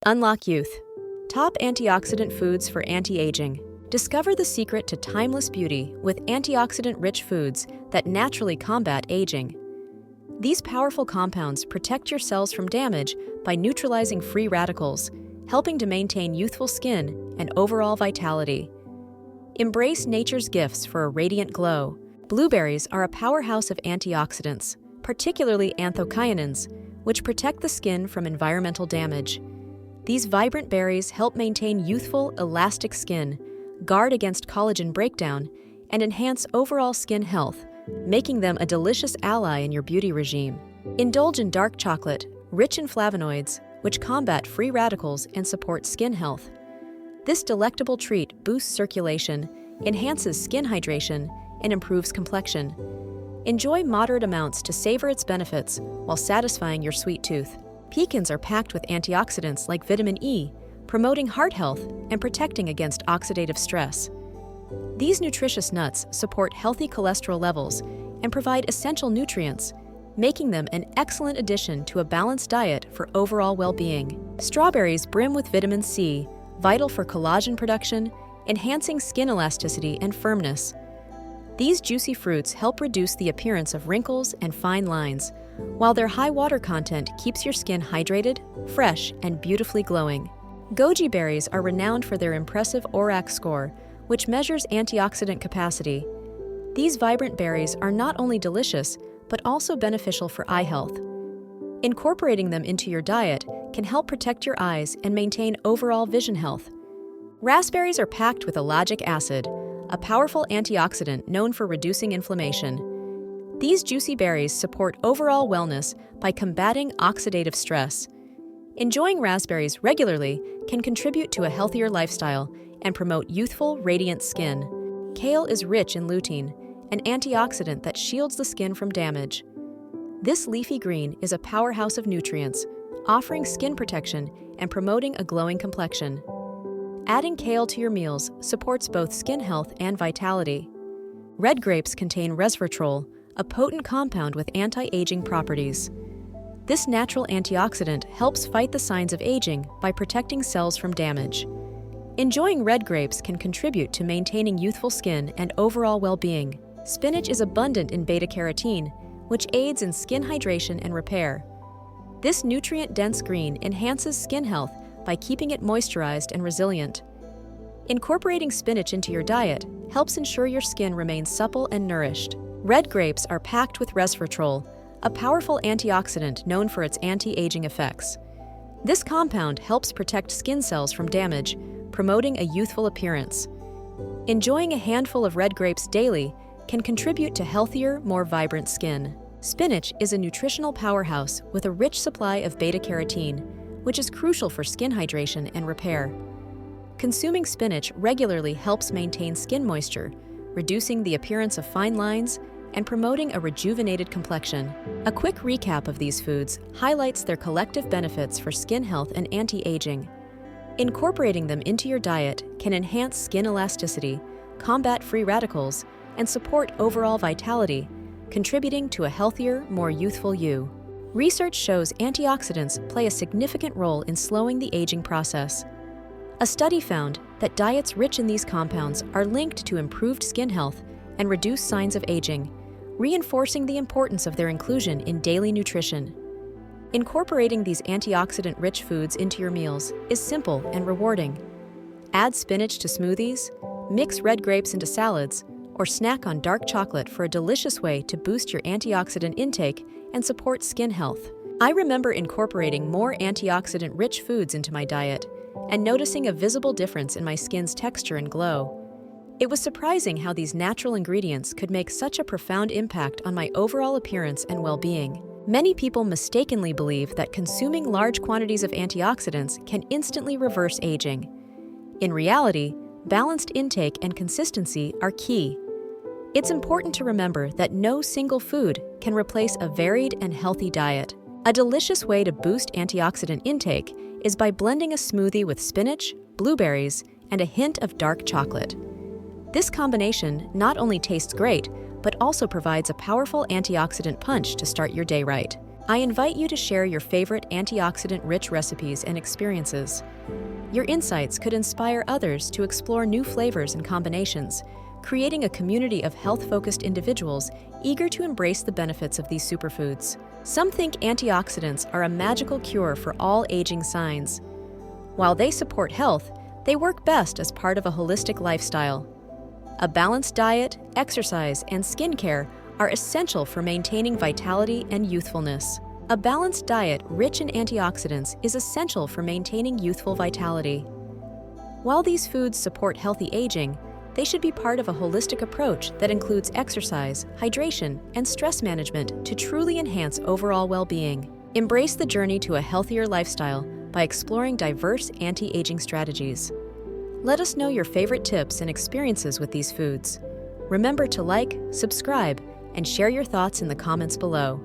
Unlock youth. Top antioxidant foods for anti-aging. Discover the secret to timeless beauty with antioxidant-rich foods that naturally combat aging. These powerful compounds protect your cells from damage by neutralizing free radicals, helping to maintain youthful skin and overall vitality. Embrace nature's gifts for a radiant glow. Blueberries are a powerhouse of antioxidants, particularly anthocyanins, which protect the skin from environmental damage. These vibrant berries help maintain youthful, elastic skin, guard against collagen breakdown, and enhance overall skin health, making them a delicious ally in your beauty regime. Indulge in dark chocolate, rich in flavonoids, which combat free radicals and support skin health. This delectable treat boosts circulation, enhances skin hydration, and improves complexion. Enjoy moderate amounts to savor its benefits while satisfying your sweet tooth. Pecans are packed with antioxidants like vitamin E, promoting heart health and protecting against oxidative stress. These nutritious nuts support healthy cholesterol levels and provide essential nutrients, making them an excellent addition to a balanced diet for overall well-being. Strawberries brim with vitamin C, vital for collagen production, enhancing skin elasticity and firmness. These juicy fruits help reduce the appearance of wrinkles and fine lines, while their high water content keeps your skin hydrated, fresh, and beautifully glowing. Goji berries are renowned for their impressive ORAC score, which measures antioxidant capacity. These vibrant berries are not only delicious, but also beneficial for eye health. Incorporating them into your diet can help protect your eyes and maintain overall vision health. Raspberries are packed with ellagic acid, a powerful antioxidant known for reducing inflammation. These juicy berries support overall wellness by combating oxidative stress. Enjoying raspberries regularly can contribute to a healthier lifestyle and promote youthful, radiant skin. Kale is rich in lutein, an antioxidant that shields the skin from damage. This leafy green is a powerhouse of nutrients, offering skin protection and promoting a glowing complexion. Adding kale to your meals supports both skin health and vitality. Red grapes contain resveratrol, a potent compound with anti-aging properties. This natural antioxidant helps fight the signs of aging by protecting cells from damage. Enjoying red grapes can contribute to maintaining youthful skin and overall well-being. Spinach is abundant in beta-carotene, which aids in skin hydration and repair. This nutrient-dense green enhances skin health by keeping it moisturized and resilient. Incorporating spinach into your diet helps ensure your skin remains supple and nourished. Red grapes are packed with resveratrol, a powerful antioxidant known for its anti-aging effects. This compound helps protect skin cells from damage, promoting a youthful appearance. Enjoying a handful of red grapes daily can contribute to healthier, more vibrant skin. Spinach is a nutritional powerhouse with a rich supply of beta-carotene, which is crucial for skin hydration and repair. Consuming spinach regularly helps maintain skin moisture, reducing the appearance of fine lines and promoting a rejuvenated complexion. A quick recap of these foods highlights their collective benefits for skin health and anti-aging. Incorporating them into your diet can enhance skin elasticity, combat free radicals, and support overall vitality, contributing to a healthier, more youthful you. Research shows antioxidants play a significant role in slowing the aging process. A study found that diets rich in these compounds are linked to improved skin health and reduced signs of aging, reinforcing the importance of their inclusion in daily nutrition. Incorporating these antioxidant-rich foods into your meals is simple and rewarding. Add spinach to smoothies, mix red grapes into salads, or snack on dark chocolate for a delicious way to boost your antioxidant intake and support skin health. I remember incorporating more antioxidant-rich foods into my diet and noticing a visible difference in my skin's texture and glow. It was surprising how these natural ingredients could make such a profound impact on my overall appearance and well-being. Many people mistakenly believe that consuming large quantities of antioxidants can instantly reverse aging. In reality, balanced intake and consistency are key. It's important to remember that no single food can replace a varied and healthy diet. A delicious way to boost antioxidant intake is by blending a smoothie with spinach, blueberries, and a hint of dark chocolate. This combination not only tastes great, but also provides a powerful antioxidant punch to start your day right. I invite you to share your favorite antioxidant-rich recipes and experiences. Your insights could inspire others to explore new flavors and combinations, creating a community of health-focused individuals eager to embrace the benefits of these superfoods. Some think antioxidants are a magical cure for all aging signs. While they support health, they work best as part of a holistic lifestyle. A balanced diet, exercise, and skincare are essential for maintaining vitality and youthfulness. A balanced diet rich in antioxidants is essential for maintaining youthful vitality. While these foods support healthy aging, they should be part of a holistic approach that includes exercise, hydration, and stress management to truly enhance overall well-being. Embrace the journey to a healthier lifestyle by exploring diverse anti-aging strategies. Let us know your favorite tips and experiences with these foods. Remember to like, subscribe, and share your thoughts in the comments below.